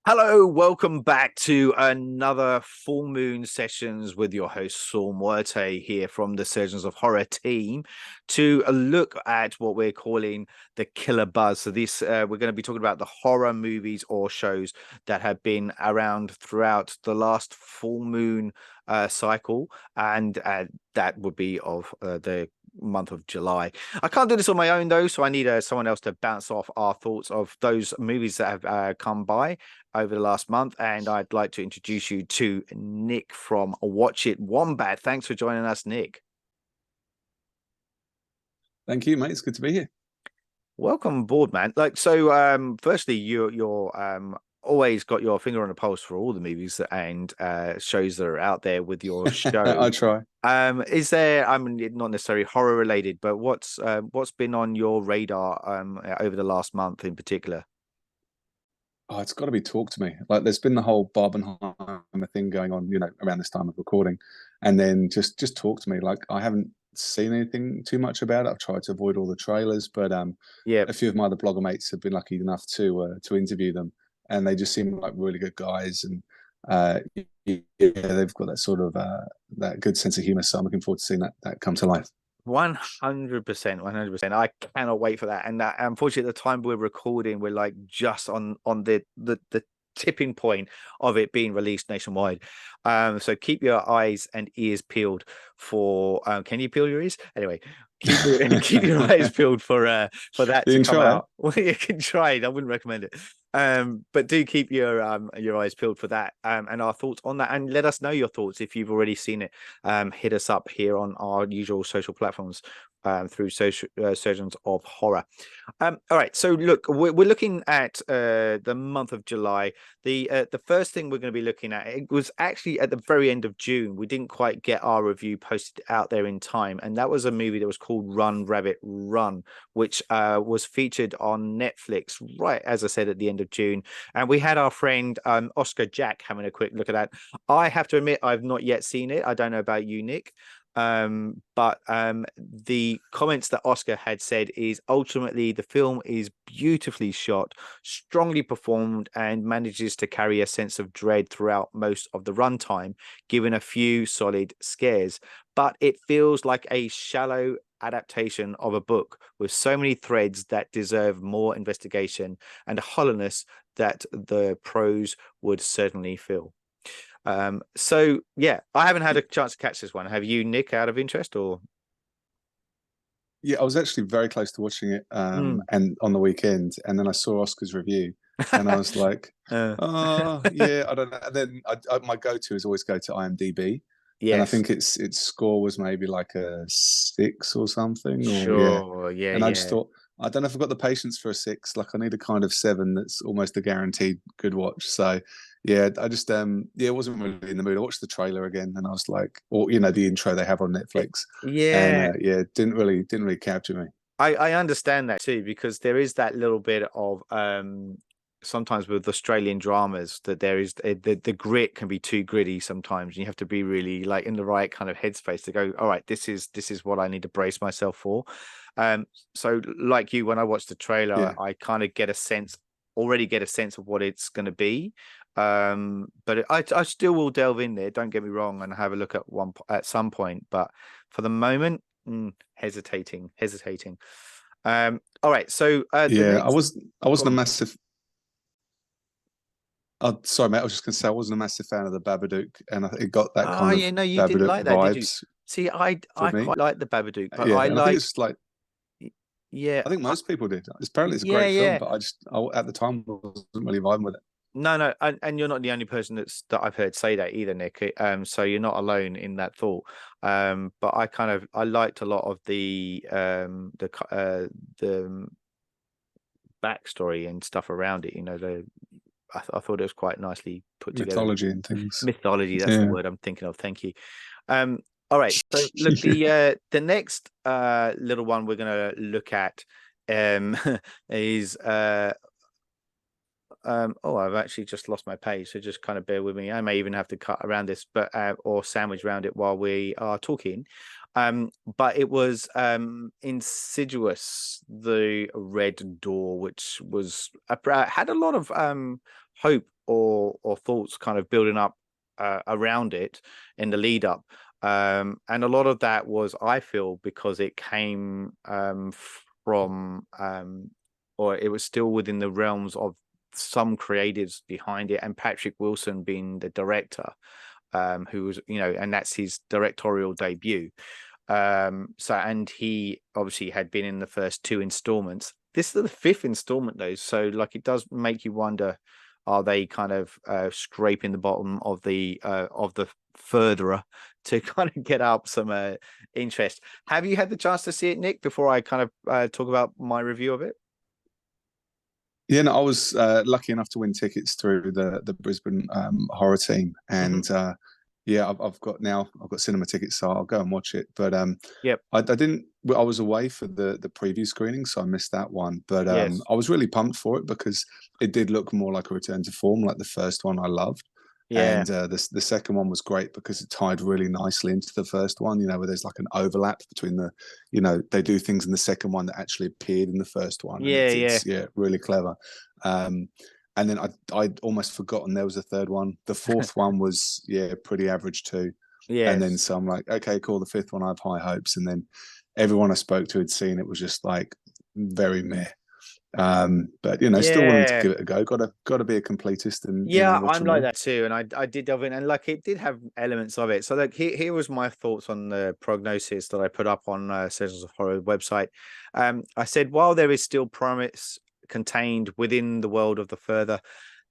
Hello, welcome back to another Full Moon Sessions with your host Saul Muerte here from the Surgeons of Horror team to look at what we're calling the killer buzz. So this we're going to be talking about the horror movies or shows that have been around throughout the last full moon cycle, and that would be of the month of July. I can't do this on my own though, so I need someone else to bounce off our thoughts of those movies that have come by over the last month, and I'd like to introduce you to Nick from Watch It Wombat. Thanks for joining us, Nick. Thank you, mate. It's good to be here. Welcome aboard, man. Firstly, you're always got your finger on the pulse for all the movies and shows that are out there with your show. I try. Is there, I mean, not necessarily horror related, but what's been on your radar over the last month in particular? Oh, it's got to be Talk to Me. Like, there's been the whole Barbenheimer thing going on, around this time of recording, and then just Talk to Me. Like, I haven't seen anything too much about it. I've tried to avoid all the trailers, but yeah, a few of my other blogger mates have been lucky enough to interview them, and they just seem like really good guys, and yeah, they've got that sort of that good sense of humor. So I'm looking forward to seeing that come to life. 100%, 100%. I cannot wait for that. And unfortunately, at the time we're recording, we're like just on the tipping point of it being released nationwide. So keep your eyes and ears peeled for. Can you peel your ears? Anyway, keep your eyes peeled for that to come out. Well, you can try it. I wouldn't recommend it. But do keep your eyes peeled for that, and our thoughts on that, and let us know your thoughts if you've already seen it. Hit us up here on our usual social platforms through Surgeons of Horror. All right, so look, we're looking at the month of July. The first thing we're going to be looking at, it was actually at the very end of June. We didn't quite get our review posted out there in time, and that was a movie that was called Run Rabbit Run, which was featured on Netflix right, as I said, at the end of June. And we had our friend Oscar Jack having a quick look at that. I have to admit, I've not yet seen it. I don't know about you, Nick. But the comments that Oscar had said is ultimately the film is beautifully shot, strongly performed, and manages to carry a sense of dread throughout most of the runtime, given a few solid scares. But it feels like a shallow adaptation of a book with so many threads that deserve more investigation and a hollowness that the prose would certainly fill. So yeah, I haven't had a chance to catch this one. Have you, Nick, out of interest? Or Yeah, I was actually very close to watching it and on the weekend, and then I saw Oscar's review and I was like, oh yeah, I don't know. And then my go-to is always go to IMDb. yes. And I think its score was maybe like a 6 or something. Sure, yeah. And I just thought, I don't know if I've got the patience for a 6. Like, I need a kind of 7 that's almost a guaranteed good watch. So yeah, I just wasn't really in the mood. I watched the trailer again and I was like, or the intro they have on Netflix. Yeah. And it didn't really capture me. I understand that too, because there is that little bit of sometimes with Australian dramas that there is the grit can be too gritty sometimes. You have to be really like in the right kind of headspace to go, all right, this is what I need to brace myself for. So like you, when I watched the trailer, I kind of already get a sense of what it's going to be. But I still will delve in there, don't get me wrong, and have a look at some point, but for the moment, hesitating. All right, so I wasn't a massive. Oh, sorry, mate. I was just going to say I wasn't a massissive fan of the Babadook, and it got that kind of no, you Babadook didn't like that, vibes. did you? See, I quite like the Babadook, but yeah, I think it's like, yeah, I think most people did. Apparently, it's a great film, but at the time wasn't really vibing with it. No, and you're not the only person that I've heard say that either, Nick. So you're not alone in that thought. But I liked a lot of the backstory and stuff around it. I thought it was quite nicely put together. Mythology and things. Mythology, that's the word I'm thinking of. Thank you. All right. So look, the next little one we're gonna look at is Oh, I've actually just lost my page, so just kind of bear with me. I may even have to cut around this, but or sandwich around it while we are talking. But it was Insidious, the Red Door, which was had a lot of hope or thoughts kind of building up around it in the lead up. And a lot of that was, I feel, because it came from or it was still within the realms of some creatives behind it, and Patrick Wilson being the director, who was, and that's his directorial debut. So, and he obviously had been in the first 2 installments. This is the 5th installment, though, so like it does make you wonder: are they kind of scraping the bottom of the furtherer to kind of get up some interest? Have you had the chance to see it, Nick? Before I kind of talk about my review of it. Yeah, no, I was lucky enough to win tickets through the Brisbane horror team, and yeah, I've got cinema tickets, so I'll go and watch it. But Yep. I didn't. I was away for the preview screening, so I missed that one. But Yes. I was really pumped for it because it did look more like a return to form, like the first one I loved. Yeah. And the second one was great because it tied really nicely into the first one, where there's like an overlap between they do things in the second one that actually appeared in the first one. Yeah, and it's really clever. And then I'd almost forgotten there was a third one. The fourth one was, pretty average too. Yes. And then so I'm like, okay, cool. The fifth one, I have high hopes. And then everyone I spoke to had seen it was just like very meh. But still willing to give it a go. Got to be a completist, and watch I'm them like all. that too, and I did delve in, and like it did have elements of it. So like here was my thoughts on the prognosis that I put up on Sessions of Horror website. I said, while there is still promise contained within the world of the further,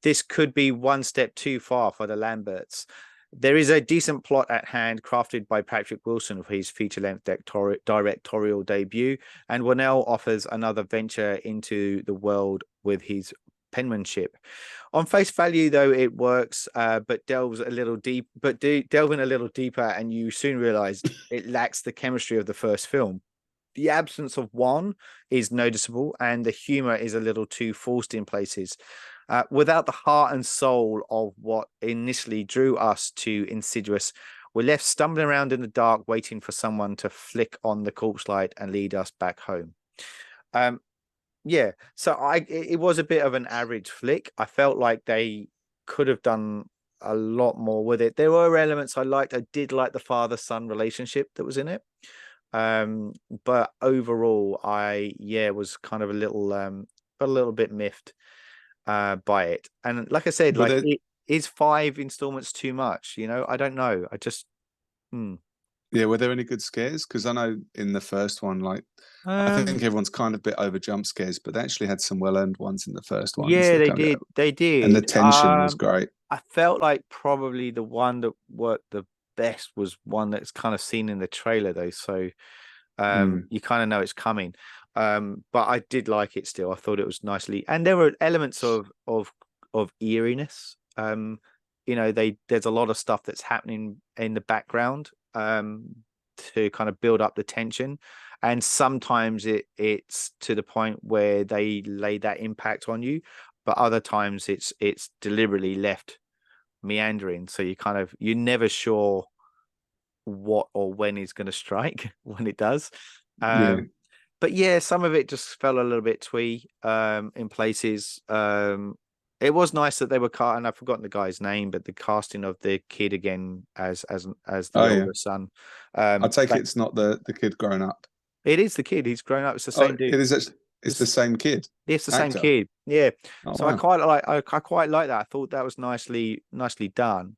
this could be one step too far for the Lamberts. There is a decent plot at hand, crafted by Patrick Wilson for his feature-length directorial debut, and Whannell offers another venture into the world with his penmanship. On face value, though, it works, but delving a little deeper, and you soon realize it lacks the chemistry of the first film. The absence of one is noticeable, and the humor is a little too forced in places. Without the heart and soul of what initially drew us to Insidious, we're left stumbling around in the dark, waiting for someone to flick on the corpse light and lead us back home. So it was a bit of an average flick. I felt like they could have done a lot more with it. There were elements I liked. I did like the father-son relationship that was in it. But overall, I was kind of a little bit miffed by it. And like I said, it is 5 installments too much, I don't know. I just Yeah, were there any good scares? Because I know in the first one, I think everyone's kind of a bit over jump scares, but they actually had some well-earned ones in the first one. Yeah, they did. They did. And the tension was great. I felt like probably the one that worked the best was one that's kind of seen in the trailer, though. So you kind of know it's coming. But I did like it still. I thought it was nicely, and there were elements of eeriness. There's a lot of stuff that's happening in the background to kind of build up the tension, and sometimes it's to the point where they lay that impact on you, but other times it's deliberately left meandering, so you're never sure what or when he's going to strike when it does. But some of it just fell a little bit twee in places. It was nice that they were and I've forgotten the guy's name, but the casting of the kid again as the older son. I take it it's not the kid grown up. It is the kid. He's grown up. It's the same dude. It is. It's the same kid. It's the same kid. Yeah. So wow. I quite like that. I thought that was nicely done.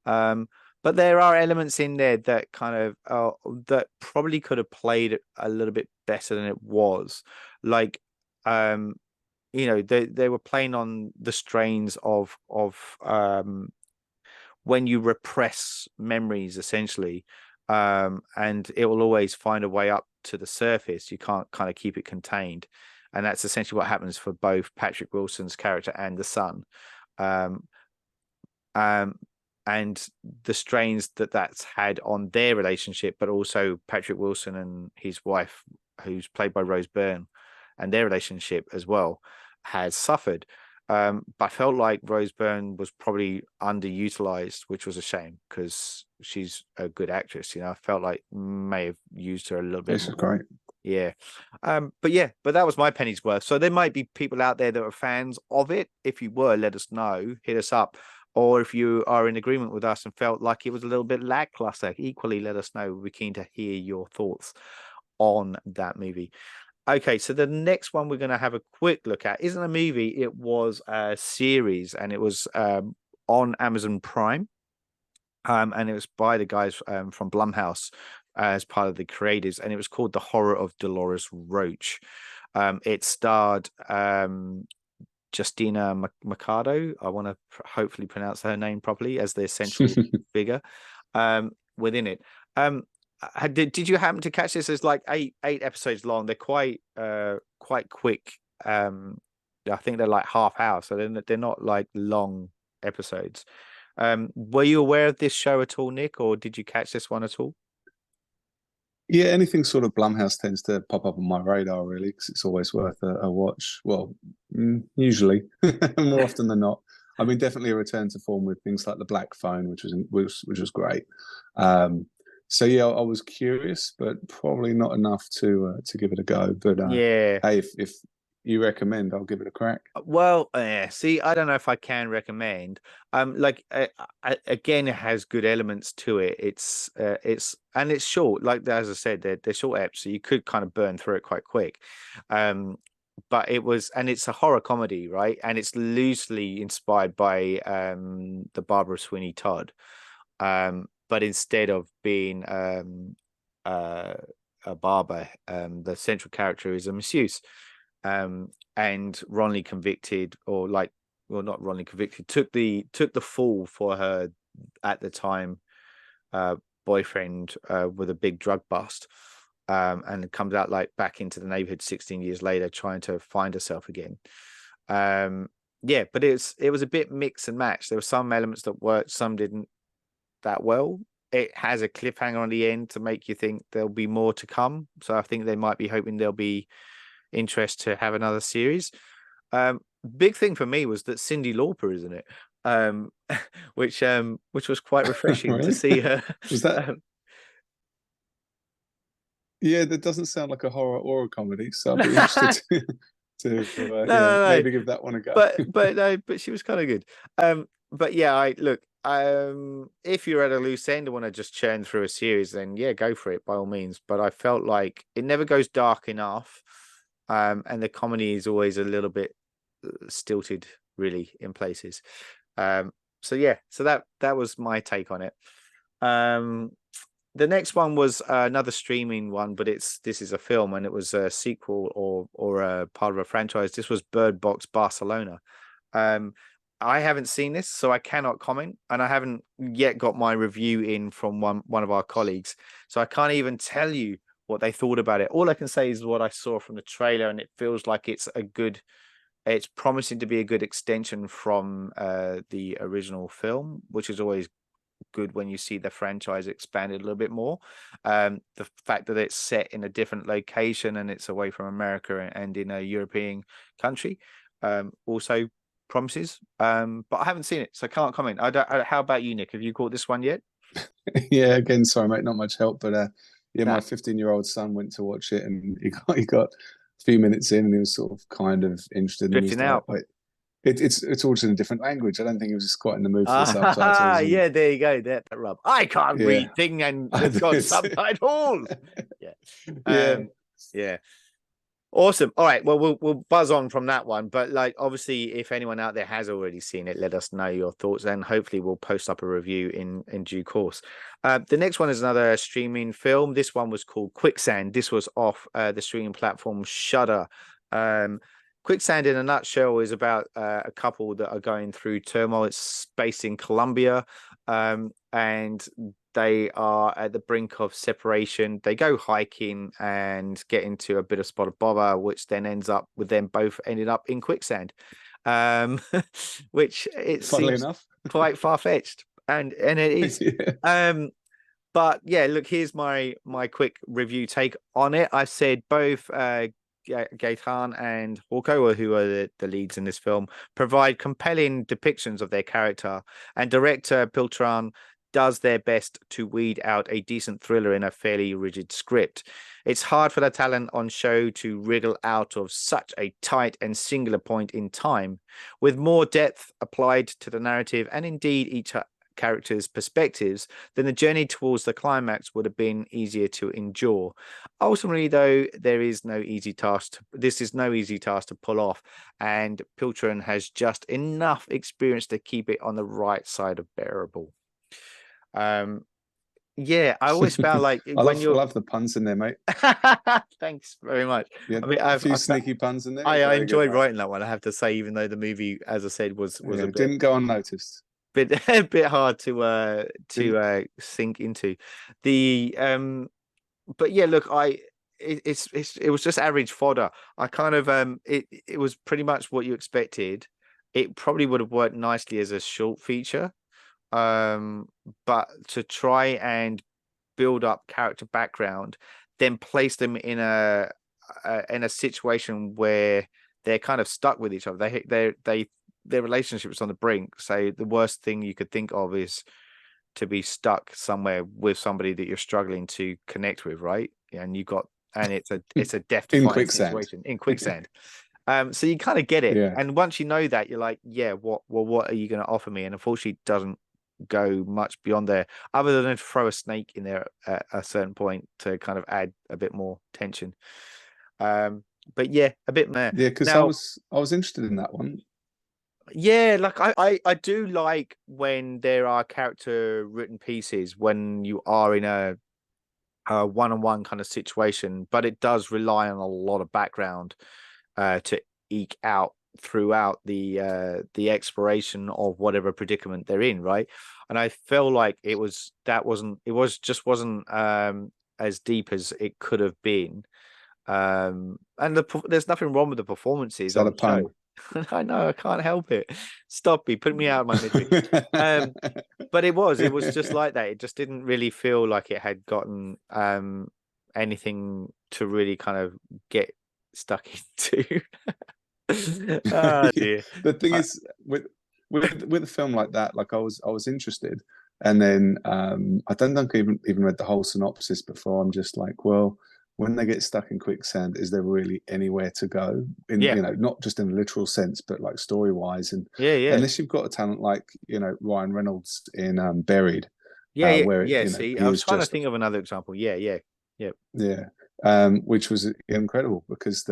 But there are elements in there that kind of that probably could have played a little bit better than it was. Like, they were playing on the strains of when you repress memories, essentially, and it will always find a way up to the surface. You can't kind of keep it contained, and that's essentially what happens for both Patrick Wilson's character and the son. And the strains that's had on their relationship, but also Patrick Wilson and his wife, who's played by Rose Byrne, and their relationship as well has suffered. But I felt like Rose Byrne was probably underutilized, which was a shame because she's a good actress. I felt like may have used her a little bit This is more. great. Yeah. But that was my penny's worth. So there might be people out there that are fans of it. If you were, let us know, hit us up. Or if you are in agreement with us and felt like it was a little bit lackluster, equally let us know. We're keen to hear your thoughts on that movie. Okay, so the next one we're going to have a quick look at isn't a movie, it was a series, and it was on Amazon Prime. And it was by the guys from Blumhouse as part of the creators, and it was called The Horror of Dolores Roach. It starred Justina Mercado. I want to hopefully pronounce her name properly as the central figure within it. Did you happen to catch this? There's like eight episodes long. They're quite quick. I think they're like half hour, so they're not like long episodes. Were you aware of this show at all, Nick, or did you catch this one at all? Yeah, anything sort of Blumhouse tends to pop up on my radar, really, because it's always worth a watch. Well, usually, more often than not. I mean, definitely a return to form with things like The Black Phone, which was great. So yeah, I was curious, but probably not enough to give it a go. But Yeah. hey, if you recommend, I'll give it a crack. Well, see, I don't know if I can recommend. Again, it has good elements to it. It's short. Like as I said, they're short eps, so you could kind of burn through it quite quick. But it's a horror comedy, right? And it's loosely inspired by the Barbara Sweeney Todd. But instead of being a barber, the central character is a masseuse. And wrongly convicted, or like, well, not wrongly convicted, took the fall for her at the time boyfriend with a big drug bust, and comes out like back into the neighborhood 16 years later trying to find herself again. But it was a bit mix and match. There were some elements that worked, some didn't that well. It has a cliffhanger on the end to make you think there'll be more to come, so I think they might be hoping there'll be interest to have another series. Big thing for me was that Cyndi Lauper is in it, which was quite refreshing to see her. Was that? Yeah, that doesn't sound like a horror or a comedy, so I'd be interested to maybe give that one a go. but she was kind of good. But yeah, I look. If you're at a loose end and want to just churn through a series, then yeah, go for it by all means. But I felt like it never goes dark enough. And the comedy is always a little bit stilted, really, in places. So that was my take on it. The next one was another streaming one, but this is a film, and it was a sequel or a part of a franchise. This was Bird Box Barcelona. I haven't seen this, so I cannot comment, and I haven't yet got my review in from one of our colleagues, so I can't even tell you what they thought about it. All I can say is what I saw from the trailer, and it feels like it's promising to be a good extension from the original film, which is always good when you see the franchise expanded a little bit more. The fact that it's set in a different location and it's away from America and in a European country also promises. But I haven't seen it, so I can't comment. How about you, Nick? Have you caught this one yet? Yeah, again, sorry, mate, not much help, but yeah, my 15-year-old son went to watch it, and he got a few minutes in, and he was sort of kind of interested. And he was Drifting out. like, it's all in a different language. I don't think he was just quite in the mood for the subtitles. And, yeah, there you go. That rub. I can't read thing, and it's got subtitles. Yeah. Yeah. Awesome. All right. Well, we'll buzz on from that one. But like, obviously, if anyone out there has already seen it, let us know your thoughts, and hopefully we'll post up a review in due course. The next one is another streaming film. This one was called Quicksand. This was off the streaming platform Shudder. Quicksand, in a nutshell, is about a couple that are going through turmoil. It's based in Colombia, and they are at the brink of separation. They go hiking and get into a bit of spot of bother, which then ends up with them both ending up in quicksand, which it funnily seems enough quite far-fetched, and it is. Yeah. But yeah, look, here's my quick review take on it. I said both Gaetan and Hawko, who are the leads in this film, provide compelling depictions of their character, and director Piltran does their best to weed out a decent thriller in a fairly rigid script. It's hard for the talent on show to wriggle out of such a tight and singular point in time. With more depth applied to the narrative and indeed each characters' perspectives, then the journey towards the climax would have been easier to endure. Ultimately, though, this is no easy task to pull off, and Piltran has just enough experience to keep it on the right side of bearable. Yeah, I always found like I when you're. love the puns in there, mate. Thanks very much. Yeah, I mean, a few sneaky puns in there. I Very good, enjoyed mate. writing that one. I have to say, even though the movie, as I said, was Yeah, a bit didn't go unnoticed. a bit hard to sink into. The but yeah, look, it was just average fodder. I kind of it was pretty much what you expected. It probably would have worked nicely as a short feature. But to try and build up character background, then place them in a situation where they're kind of stuck with each other. Their relationship is on the brink. So the worst thing you could think of is to be stuck somewhere with somebody that you're struggling to connect with, right? And it's a death In defying quicksand. situation in quicksand. So you kind of get it. Yeah. And once you know that, you're like, yeah, what are you going to offer me? And unfortunately, it doesn't go much beyond there, other than to throw a snake in there at a certain point to kind of add a bit more tension. But yeah, a bit more. Yeah, because Now, I was interested in that one. yeah, like I do like when there are character written pieces when you are in a one-on-one kind of situation, but it does rely on a lot of background to eke out throughout the exploration of whatever predicament they're in, right? And I feel like it wasn't as deep as it could have been. And there's nothing wrong with the Is performances that on a the show. pun? I know, I can't help it. Stop me, put me out of my misery. But it was just like that. It just didn't really feel like it had gotten anything to really kind of get stuck into. Oh dear. The thing is, with a film like that, like I was interested, and then I don't think I even read the whole synopsis before. I'm just like, well, when they get stuck in quicksand, is there really anywhere to go? In Yeah, not just in a literal sense, but like story wise, and yeah. unless you've got a talent like Ryan Reynolds in Buried, Yeah. where See, he I was is trying to just think of another example. Yeah. yeah, which was incredible because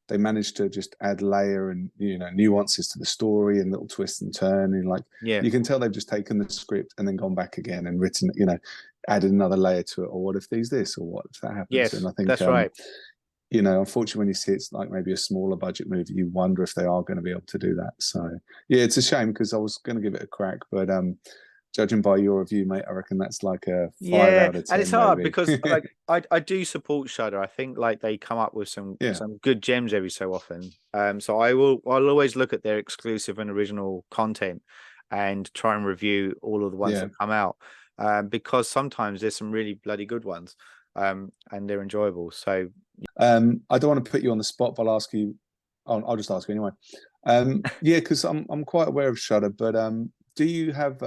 they managed to just add layer and nuances to the story and little twists and turn, and like Yeah. you can tell they've just taken the script and then gone back again and written, added another layer to it. Or what if these this, or what if that happens? Yes, And I think that's right. unfortunately, when you see it's like maybe a smaller budget movie, you wonder if they are going to be able to do that. So yeah, it's a shame because I was going to give it a crack, but judging by your review, mate, I reckon that's like a 5 Yeah, out of and it's 10, hard maybe. because like I do support Shudder. I think like they come up with some Yeah, good gems every so often. So I'll always look at their exclusive and original content and try and review all of the ones yeah. that come out. Because sometimes there's some really bloody good ones. And they're enjoyable. So I don't want to put you on the spot, but I'll ask you. I'll just ask you anyway. Yeah, because I'm quite aware of Shudder, but do you have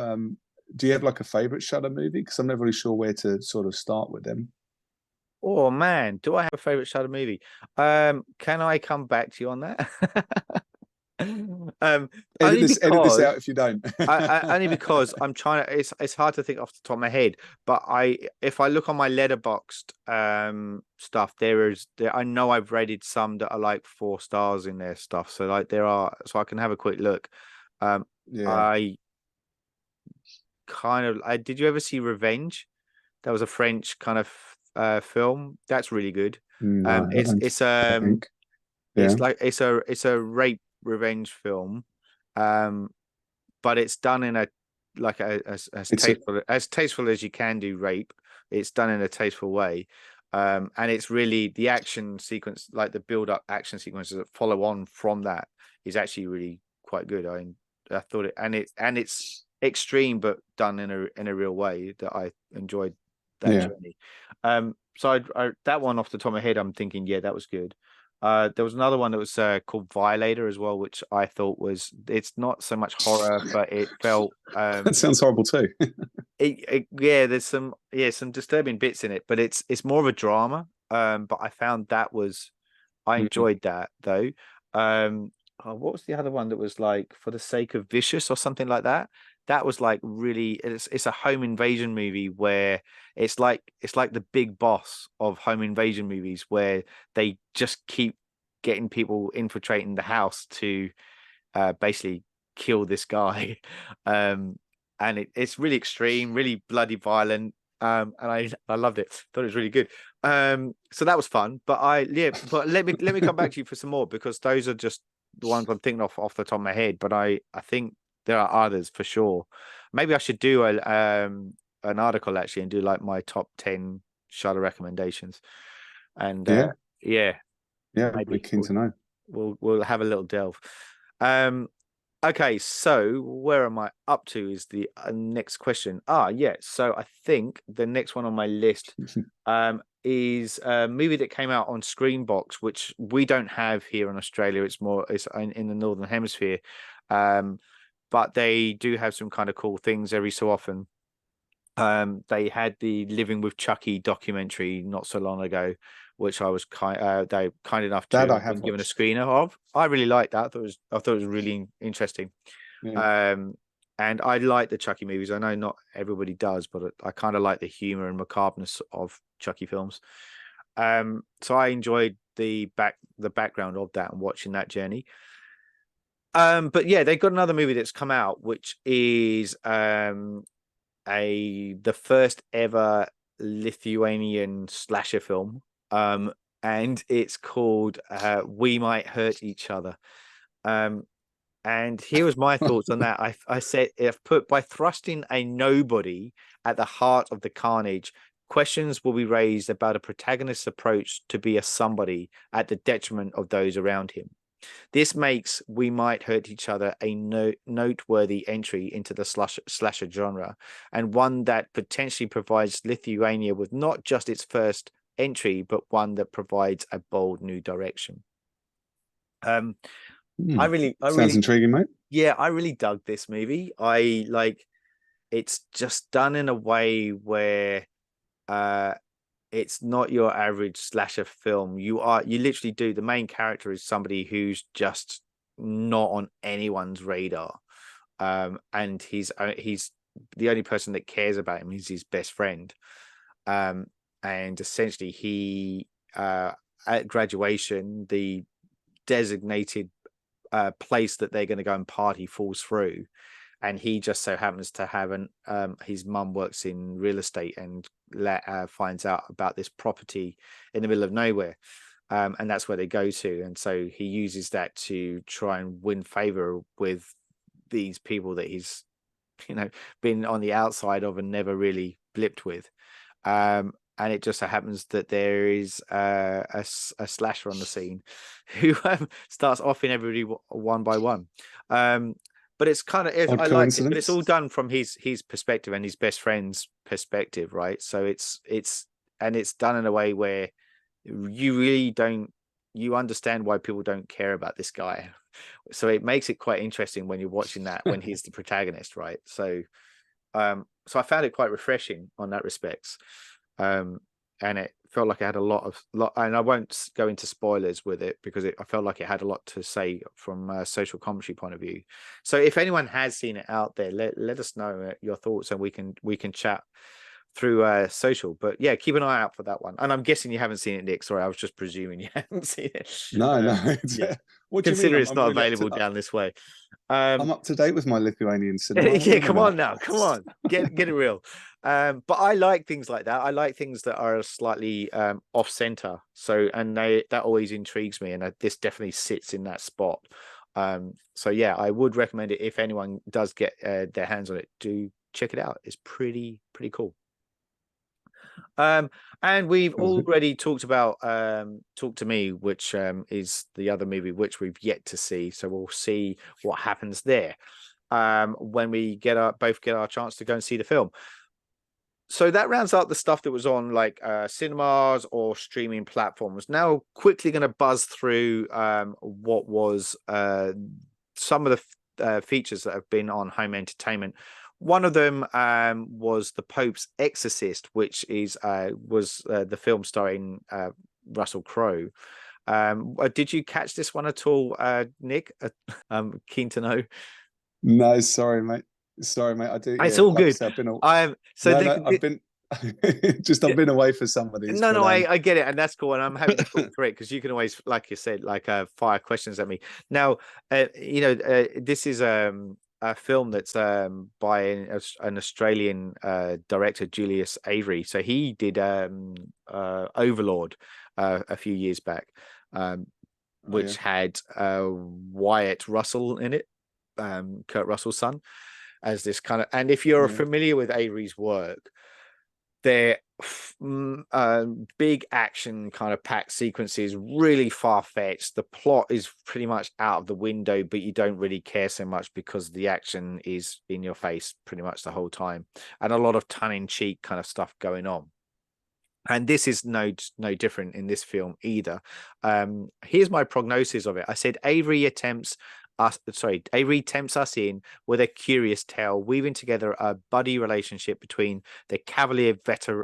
like a favorite Shudder movie? Because I'm never really sure where to sort of start with them. oh man, do I have a favorite Shudder movie? Can I come back to you on that? Only Edit this because out if you don't. only because I'm trying to. It's hard to think off the top of my head, but if I look on my letterboxed stuff, I know I've rated some that are like 4 stars in their stuff. So like so I can have a quick look. Yeah. I did you ever see Revenge? That was a French kind of film. That's really good. No, I don't It's think. Yeah. it's a rape revenge film. But it's done in a like as It's a tasteful as you can do rape. It's done in a tasteful way. And it's really the action sequence, like the build-up action sequences that follow on from that is actually really quite good. I thought it's extreme but done in a real way that I enjoyed that yeah. journey. So that one off the top of my head, I'm thinking, yeah, that was good. There was another one that was called Violator as well, which I thought it's not so much horror, but it felt That sounds horrible too. yeah, there's some disturbing bits in it, but it's more of a drama. But I found I Mm. enjoyed that though. Oh, what was the other one that was like For the Sake of Vicious or something like that? That was like really it's a home invasion movie where it's like the big boss of home invasion movies where they just keep getting people infiltrating the house to basically kill this guy. And it's really extreme, really bloody violent. And I loved it. Thought it was really good. So that was fun. But let me come back to you for some more because those are just the ones I'm thinking of off the top of my head. But I think there are others for sure. Maybe I should do an article actually and do like my top 10 Shudder recommendations. And Yeah, yeah, yeah, I'd be maybe keen to know. we'll have a little delve. Um, okay, so where am I up to is the next question. Yeah. So I think the next one on my list is a movie that came out on Screenbox, which we don't have here in Australia. It's in the Northern Hemisphere. Um, but they do have some kind of cool things every so often. They had the Living with Chucky documentary not so long ago, which they kind enough That to I have been have given a watched. screener of. I really liked that. I thought it was really interesting. Yeah. Um, and I like the Chucky movies. I know not everybody does, but I kind of like the humor and macabreness of Chucky films. So I enjoyed the background of that and watching that journey. But yeah, they've got another movie that's come out, which is the first ever Lithuanian slasher film. And it's called We Might Hurt Each Other. Um, and here was my thoughts on that. I said, if put by thrusting a nobody at the heart of the carnage, questions will be raised about a protagonist's approach to be a somebody at the detriment of those around him. This makes We Might Hurt Each Other a noteworthy entry into the slasher genre, and one that potentially provides Lithuania with not just its first entry, but one that provides a bold new direction. Um, I Hmm. really, I Sounds really, intriguing, mate. yeah, I really dug this movie. I like it's just done in a way where uh it's not your average slasher film. You literally do the main character is somebody who's just not on anyone's radar. And he's the only person that cares about him is his best friend. Um and essentially he at graduation, the designated place that they're going to go and party falls through, and he just so happens to have his mum works in real estate and finds out about this property in the middle of nowhere, and that's where they go to, and so he uses that to try and win favor with these people that he's been on the outside of and never really blipped with. And it just so happens that there is a slasher on the scene who starts offing everybody one by one. But it's kind of Odd I liked it, but it's coincidence. all done from his perspective and his best friend's perspective, right? So it's done in a way where you really don't you understand why people don't care about this guy. So it makes it quite interesting when you're watching that when he's the protagonist, right? So I found it quite refreshing on that respects. Um, and it felt like it had a lot, and I won't go into spoilers with it because I felt like it had a lot to say from a social commentary point of view. So if anyone has seen it out there, let us know your thoughts, and we can chat through social. But yeah, keep an eye out for that one. And I'm guessing you haven't seen it, Nick. Sorry, I was just presuming you haven't seen it. No, no. Yeah, What do you mean? consider it's I'm not really available down this way. I'm Um, up to date with my Lithuanian cinema. What are yeah, you on come on about? now, come on, get it real. But I like things like that. I like things that are slightly off center. So, and that always intrigues me, and this definitely sits in that spot. So yeah, I would recommend it if anyone does get their hands on it. Do check it out. It's pretty cool. And we've Sounds good. already talked about Talk to Me, which is the other movie which we've yet to see. So we'll see what happens there when we both get our chance to go and see the film. So that rounds out the stuff that was on like cinemas or streaming platforms. Now, quickly going to buzz through what was some of the features that have been on home entertainment. One of them was The Pope's Exorcist, which is was the film starring Russell Crowe. Did you catch this one at all, Nick? I'm keen to know. No, sorry, mate. Sorry, mate. I do. It's Yeah, all like I good. said, I've been. So No, the, no, I've been. Just I've been away for some of these, no, but no, I get it, and that's cool, and I'm happy to talk through it because you can always, like you said, like fire questions at me. Now, this is a film that's by an Australian director, Julius Avery. So he did Overlord a few years back, oh, yeah. which had Wyatt Russell in it, Kurt Russell's son, as this kind of. And if you're Yeah. familiar with Avery's work, they're big action kind of packed sequences, really far-fetched. The plot is pretty much out of the window, but you don't really care so much because the action is in your face pretty much the whole time, and a lot of tongue-in-cheek kind of stuff going on. And this is no different in this film either. Here's my prognosis of it. I said Avery tempts us in with a curious tale, weaving together a buddy relationship between the Cavalier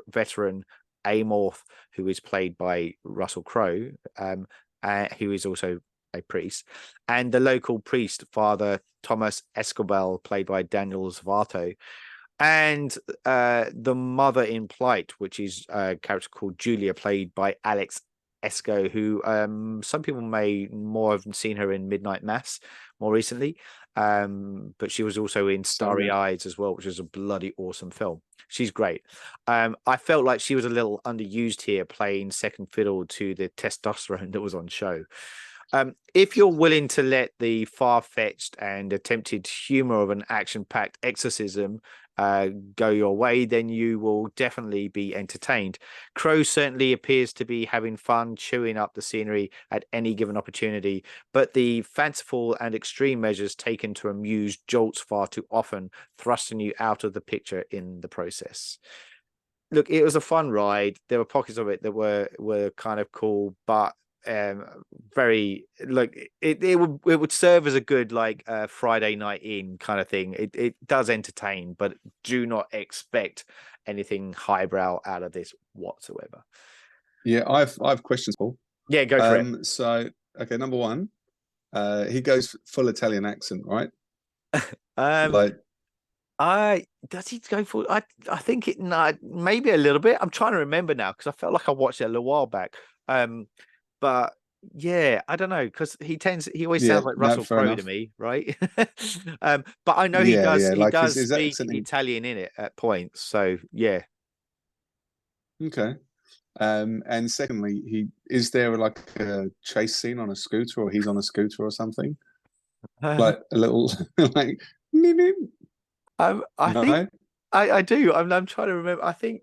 veteran Amorth, who is played by Russell Crowe, who is also a priest, and the local priest, Father Thomas Escobel, played by Daniel Zavato, and the mother in plight, which is a character called Julia, played by Alex Esco, who some people may more have seen her in Midnight Mass more recently, but she was also in Starry Eyes as well, which is a bloody awesome film. She's great. I felt like she was a little underused here, playing second fiddle to the testosterone that was on show. If you're willing to let the far-fetched and attempted humor of an action-packed exorcism go your way, then you will definitely be entertained. Crow certainly appears to be having fun chewing up the scenery at any given opportunity, but the fanciful and extreme measures taken to amuse jolts far too often, thrusting you out of the picture in the process. Look, it was a fun ride. There were pockets of it that were kind of cool, but very like it would serve as a good like Friday night in kind of thing. It does entertain, but do not expect anything highbrow out of this whatsoever. Yeah, I've questions, Paul. Yeah, go for it. So okay, number one, he goes full Italian accent, right? Like, Does he go for? I think it. No, maybe a little bit. I'm trying to remember now because I felt like I watched it a little while back. But yeah, I don't know because he always yeah, sounds like no, Russell fair Crowe to enough. me, right? But I know Yeah, yeah, he like does his speak accent. Italian in it at points. So yeah. Okay. And secondly, is there like a chase scene on a scooter, or he's on a scooter or something? Like a little like meep, meep. I think No? I do. I'm trying to remember. I think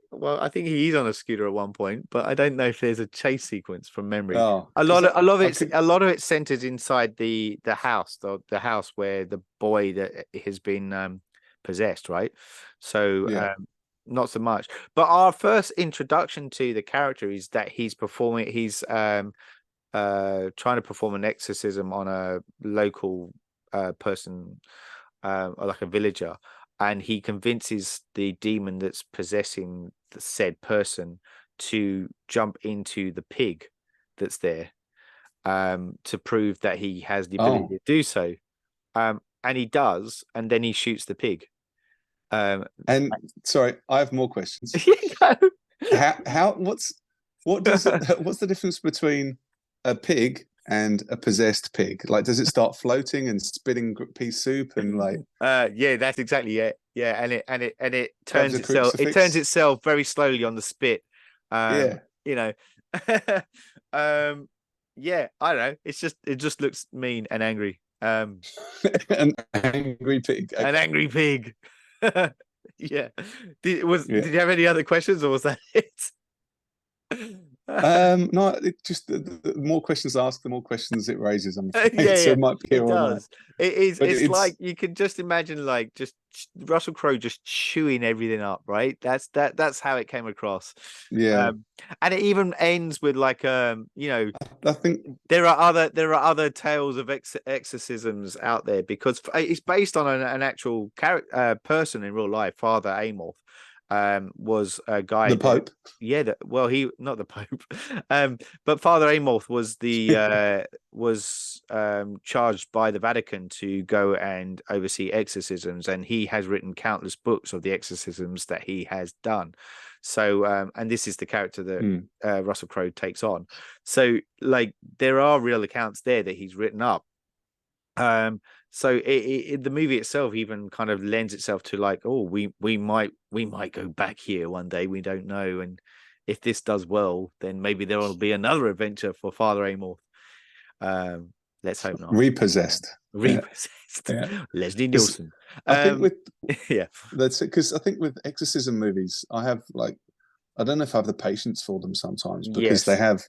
he is on a scooter at one point, but I don't know if there's a chase sequence from memory. Oh, A because lot of I could, a lot of it centers inside the house, the house where the boy that has been possessed, right? So yeah. not so much. But our first introduction to the character is that he's trying to perform an exorcism on a local person, like a villager, and he convinces the demon that's possessing the said person to jump into the pig that's there, to prove that he has the ability Oh, to do so. And he does, and then he shoots the pig. Um, and sorry, I have more questions. you know, What does it, what's the difference between a pig and a possessed pig? Like, does it start floating and spitting pea soup and like yeah, that's exactly it. Yeah, and it grabs a turns crucifix? itself very slowly on the spit. Yeah. You know. Yeah, I don't know. It just looks mean and angry. An angry pig. An Okay. angry pig. Yeah. Yeah. Did you have any other questions or was that it? No, it just the more questions asked, the more questions it raises. I'm Yeah, afraid, so yeah, it might be it here all night. does. It is. But It's like it's you can just imagine, like, just Russell Crowe just chewing everything up, right? That's how it came across. yeah. And it even ends with like, I think there are other tales of exorcisms out there, because it's based on an actual character, person in real life. Father Amorth was a guy the that, Pope. yeah, well, he, not the Pope, but Father Amorth was charged by the Vatican to go and oversee exorcisms, and he has written countless books of the exorcisms that he has done. So and this is the character that Russell Crowe takes on. So, like, there are real accounts there that he's written up. So the movie itself even kind of lends itself to, like, oh, we might go back here one day, we don't know, and if this does well, then maybe there will be another adventure for Father Amorth. Let's hope not. Repossessed. Yeah, Repossessed. yeah. Leslie 'Cause Nielsen. I think with Yeah. that's it. Because I think with exorcism movies, I have like I don't know if I have the patience for them sometimes, because they Yes. have,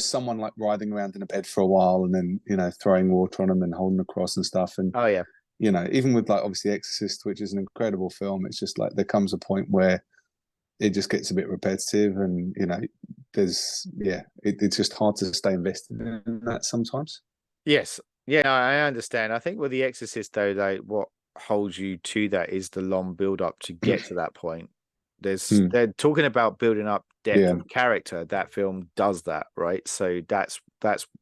someone like writhing around in a bed for a while and then, throwing water on them and holding the cross and stuff. And, Oh yeah. even with, like, obviously Exorcist, which is an incredible film, it's just like there comes a point where it just gets a bit repetitive, and, it's just hard to stay invested in that sometimes. Yes. Yeah, I understand. I think with The Exorcist, though, like, what holds you to that is the long build up to get to that point. They're talking about building up depth Yeah, of character. That film does that, right? So that's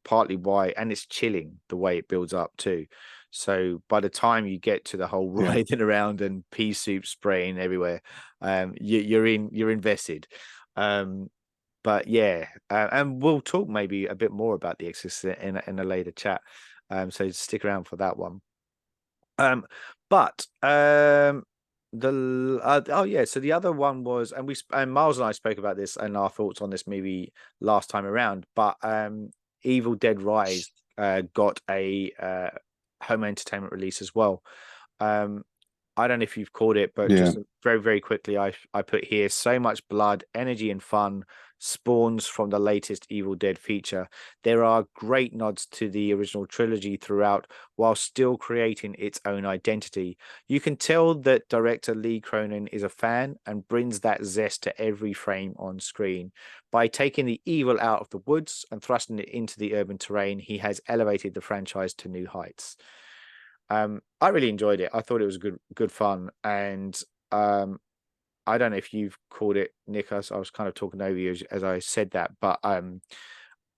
partly why, and it's chilling the way it builds up too. So by the time you get to the whole yeah. writhing around and pea soup spraying everywhere, you're invested. Um, but yeah, and we'll talk maybe a bit more about The Exorcist in a later chat. So stick around for that one. Um, but oh yeah, so the other one was, and Miles and I spoke about this and our thoughts on this movie last time around. But Evil Dead Rise got a home entertainment release as well. Um, I don't know if you've caught it, but Yeah. just very, very quickly, I put here: so much blood, energy, and fun spawns from the latest Evil Dead feature. There are great nods to the original trilogy throughout, while still creating its own identity. You can tell that director Lee Cronin is a fan and brings that zest to every frame on screen. By taking the evil out of the woods and thrusting it into the urban terrain, he has elevated the franchise to new heights. I really enjoyed it. I thought it was good fun, and I don't know if you've called it, Nick. I was kind of talking over you as I said that, but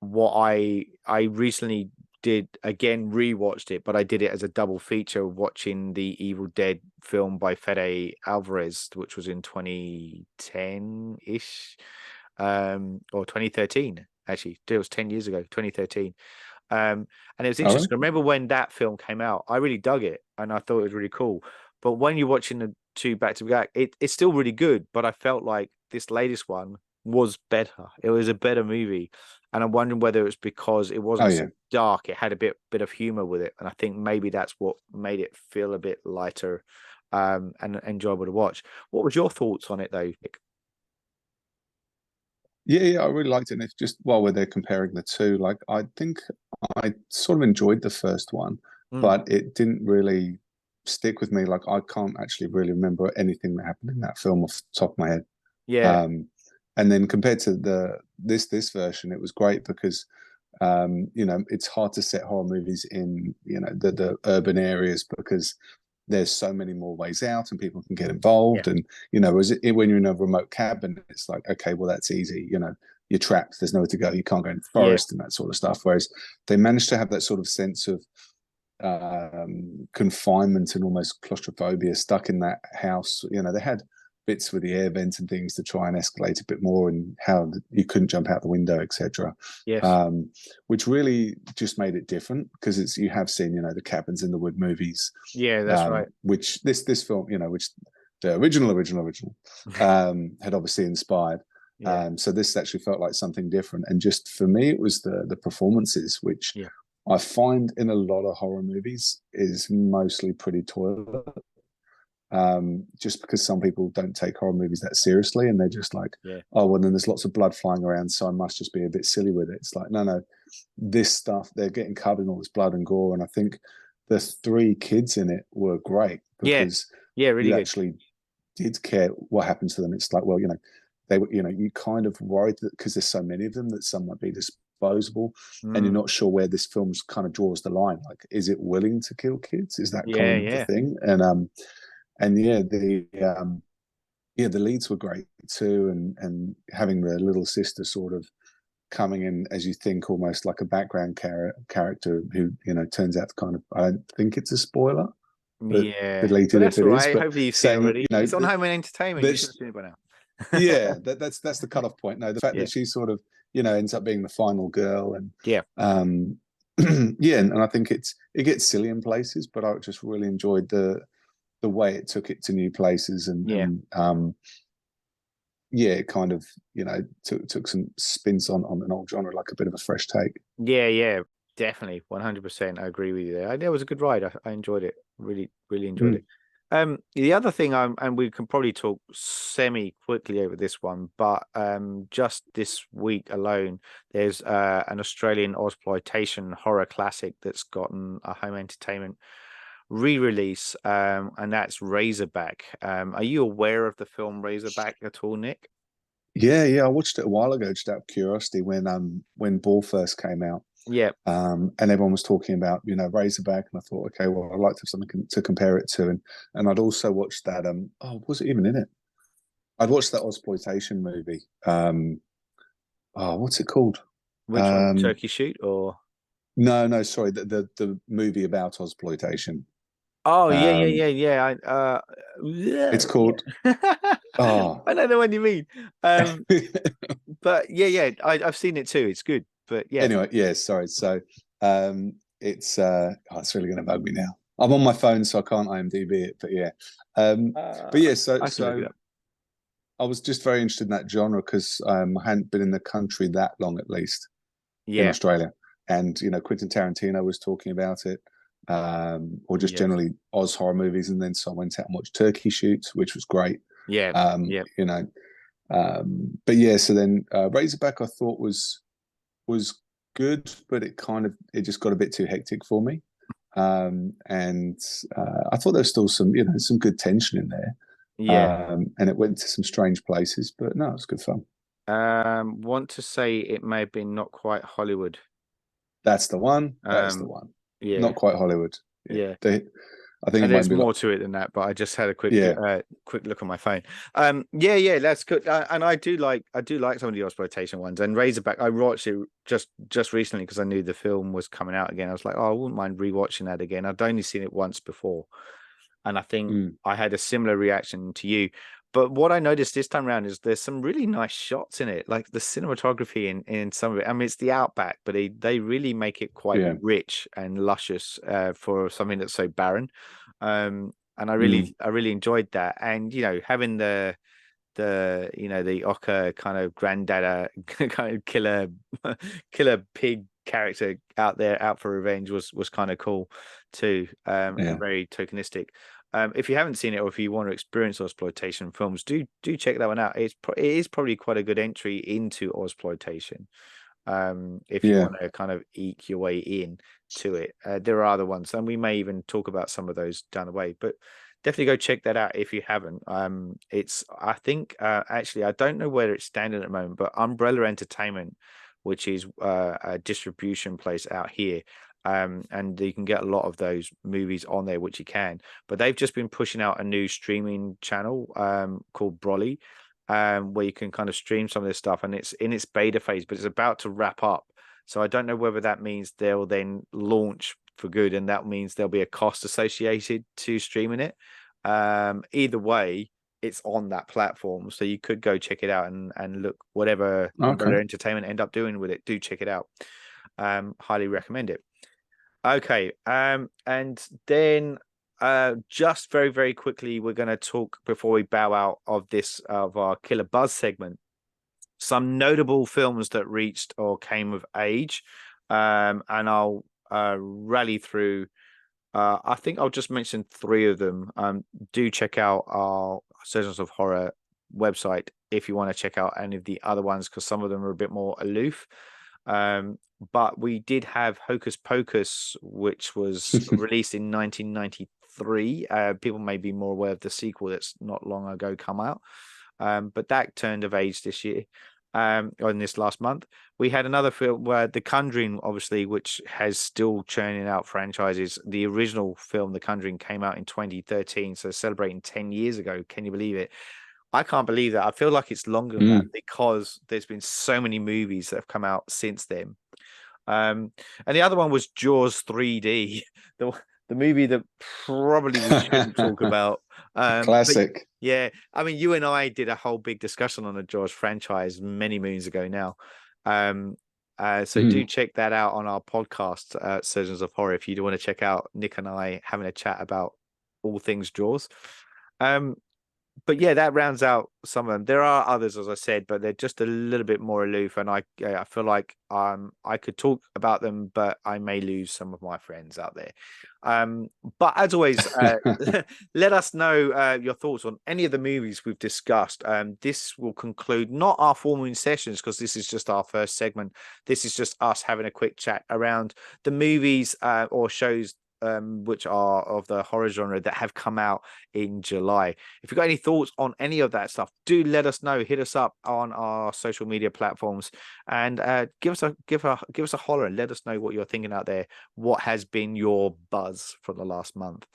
what I recently did, again, rewatched it, but I did it as a double feature, watching the Evil Dead film by Fede Alvarez, which was in 2010 ish, or 2013. Actually, it was 10 years ago, 2013. And it was All right. interesting. I remember when that film came out, I really dug it and I thought it was really cool. But when you're watching the two back to back, it's still really good. But I felt like this latest one was better. It was a better movie. And I'm wondering whether it's because it Oh wasn't yeah. so dark. It had a bit of humor with it. And I think maybe that's what made it feel a bit lighter, and enjoyable to watch. What was your thoughts on it though, Nick? Yeah, I really liked it. And it's just while we're there comparing the two, like I think I sort of enjoyed the first one, Mm, but it didn't really stick with me. Like I can't actually really remember anything that happened in that film off the top of my head. yeah, Um, and then compared to this version, it was great because it's hard to set horror movies in the urban areas because there's so many more ways out and people can get yeah, involved. And when you're in a remote cabin, it's like, okay, well, that's easy. You're trapped, there's nowhere to go, you can't go in the yeah, forest and that sort of stuff. Whereas they managed to have that sort of sense of confinement and almost claustrophobia, stuck in that house. They had bits with the air vents and things to try and escalate a bit more, and how you couldn't jump out the window, etc. yes, Which really just made it different, because you have seen the cabins in the wood movies, yeah, that's right. which this film, which the original had obviously inspired. Yeah, So this actually felt like something different, and just for me, it was the performances, which yeah, I find in a lot of horror movies is mostly pretty toilet. just because some people don't take horror movies that seriously, and they're just like, Yeah. oh, well, then there's lots of blood flying around, so I must just be a bit silly with it. It's like, no, this stuff, they're getting covered in all this blood and gore, and I think the 3 kids in it were great Yeah. because Yeah, really you good. actually did care what happened to them. It's like, well, they were, you kind of worried that because there's so many of them that some might be disposable, and you're not sure where this film's kind of draws the line. Like, is it willing to kill kids? Is that Yeah, kind of the yeah. thing? And yeah, the leads were great too, and having the little sister sort of coming in as you think almost like a background character who turns out to kind of, I don't think it's a spoiler, but Yeah. delete But it if that's it all is, right. but Hopefully you've seen it saying, already. It's on Home and Entertainment. You should have this, seen it by now. yeah, that's the cutoff point. No, the fact Yeah. that she sort of ends up being the final girl, and Yeah. yeah, and I think it gets silly in places, but I just really enjoyed the way it took it to new places, Yeah. and yeah, it kind of took some spins on an old genre, like a bit of a fresh take. Yeah, yeah, definitely, 100%. I agree with you there. It was a good ride. I enjoyed it. Really, really enjoyed Mm. it. The other thing, and we can probably talk semi quickly over this one, but just this week alone, there's an Australian exploitation horror classic that's gotten a home entertainment re-release, and that's Razorback. Are you aware of the film Razorback at all, Nick? Yeah, I watched it a while ago just out of curiosity when Ball first came out. Yeah. And everyone was talking about Razorback, and I thought, okay, well, I'd like to have something to compare it to, and I'd also watched that was it even in it? I'd watched that exploitation movie. What's it called? Which one? Turkey Shoot or? No, sorry, the movie about exploitation. Oh yeah, yeah, Um, yeah, yeah. Yeah, it's called yeah. oh, I don't know what you mean. But yeah, I've seen it too. It's good, but yeah. anyway, yeah, sorry. So it's really going to bug me now. I'm on my phone, so I can't IMDb it, but yeah. But yeah, I can look it so up. I was just very interested in that genre because I hadn't been in the country that long, at least in Yeah, Australia. And Quentin Tarantino was talking about it, or just yeah, generally Oz horror movies. And then so I went out and watched Turkey Shoots, which was great. yeah, Um, yeah, you know, but yeah, so then Razorback I thought was good, but it just got a bit too hectic for me. And I thought there was still some good tension in there. yeah. And it went to some strange places, but no, it was good fun. Want to say it may have been Not Quite Hollywood. That's the one. That is the Um, one. yeah, Not quite Hollywood. Yeah, yeah. I think it And might there's be like, more to it than that, but I just had a yeah, quick look on my phone. Yeah, that's good. And I do like some of the exploitation ones. And Razorback, I watched it just recently because I knew the film was coming out again. I was like, oh, I wouldn't mind rewatching that again. I'd only seen it once before, and I think mm, I had a similar reaction to you. But what I noticed this time around is there's some really nice shots in it, like the cinematography in some of it. I mean, it's the outback, but they really make it quite yeah, rich and luscious for something that's so barren. And mm, I really enjoyed that. And having the Ocker kind of granddad kind of killer pig character out for revenge was kind of cool too, and yeah. very tokenistic. If you haven't seen it, or if you want to experience exploitation films, do check that one out. It is probably quite a good entry into exploitation. If you Yeah. want to kind of eke your way in to it. There are other ones, and we may even talk about some of those down the way, but definitely go check that out if you haven't. It's I think actually I don't know where it's standing at the moment, but Umbrella Entertainment, which is a distribution place out here. And you can get a lot of those movies on there, which you can. But they've just been pushing out a new streaming channel called Broly, where you can kind of stream some of this stuff, and it's in its beta phase, but it's about to wrap up. So I don't know whether that means they'll then launch for good, and that means there'll be a cost associated to streaming it. Either way, it's on that platform, so you could go check it out and look whatever Okay. Umbrella Entertainment end up doing with it. Do check it out. Highly recommend it. Okay. And then just very, very quickly, we're going to talk before we bow out of our Killer Buzz segment. Some notable films that reached or came of age. And I'll rally through I think I'll just mention three of them. Do check out our Surgeons of Horror website if you want to check out any of the other ones, because some of them are a bit more aloof. But we did have Hocus Pocus, which was released in 1993. People may be more aware of the sequel that's not long ago come out. But that turned of age this year, or in this last month. We had another film where The Conjuring, obviously, which has still churning out franchises. The original film, The Conjuring, came out in 2013, so celebrating 10 years ago. Can you believe it? I can't believe that. I feel like it's longer than that because there's been so many movies that have come out since then. And the other one was Jaws 3D, the movie that probably we shouldn't talk about. Classic. Yeah, I mean, you and I did a whole big discussion on the Jaws franchise many moons ago now. So do check that out on our podcast, Surgeons of Horror, if you do want to check out Nick and I having a chat about all things Jaws. But yeah, that rounds out some of them. There are others, as I said, but they're just a little bit more aloof, and I feel like I could talk about them, but I may lose some of my friends out there. But as always, let us know your thoughts on any of the movies we've discussed. This will conclude not our full moon sessions, because this is just our first segment. This is just us having a quick chat around the movies or shows which are of the horror genre that have come out in July. If you've got any thoughts on any of that stuff, do let us know. Hit us up on our social media platforms and give us a holler and let us know what you're thinking out there. What has been your buzz for the last month?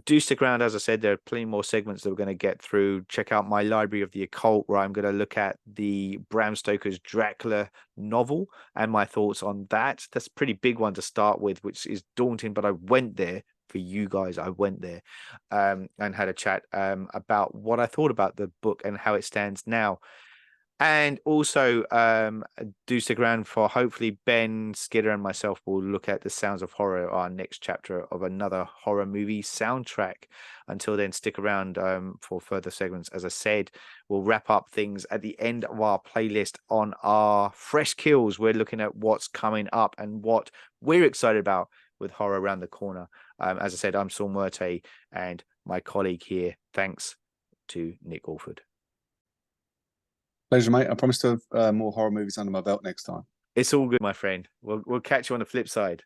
Do stick around. As I said, there are plenty more segments that we're going to get through. Check out my library of the occult, where I'm going to look at the Bram Stoker's Dracula novel and my thoughts on that. That's a pretty big one to start with, which is daunting, but I went there for you guys. I went there and had a chat about what I thought about the book and how it stands now. And also do stick around for, hopefully, Ben, Skidder and myself will look at the Sounds of Horror, our next chapter of another horror movie soundtrack. Until then, stick around for further segments. As I said, we'll wrap up things at the end of our playlist on our Fresh Kills. We're looking at what's coming up and what we're excited about with horror around the corner. As I said, I'm Saul Muerte, and my colleague here. Thanks to Nick Alford. Pleasure, mate. I promise to have more horror movies under my belt next time. It's all good, my friend. We'll catch you on the flip side.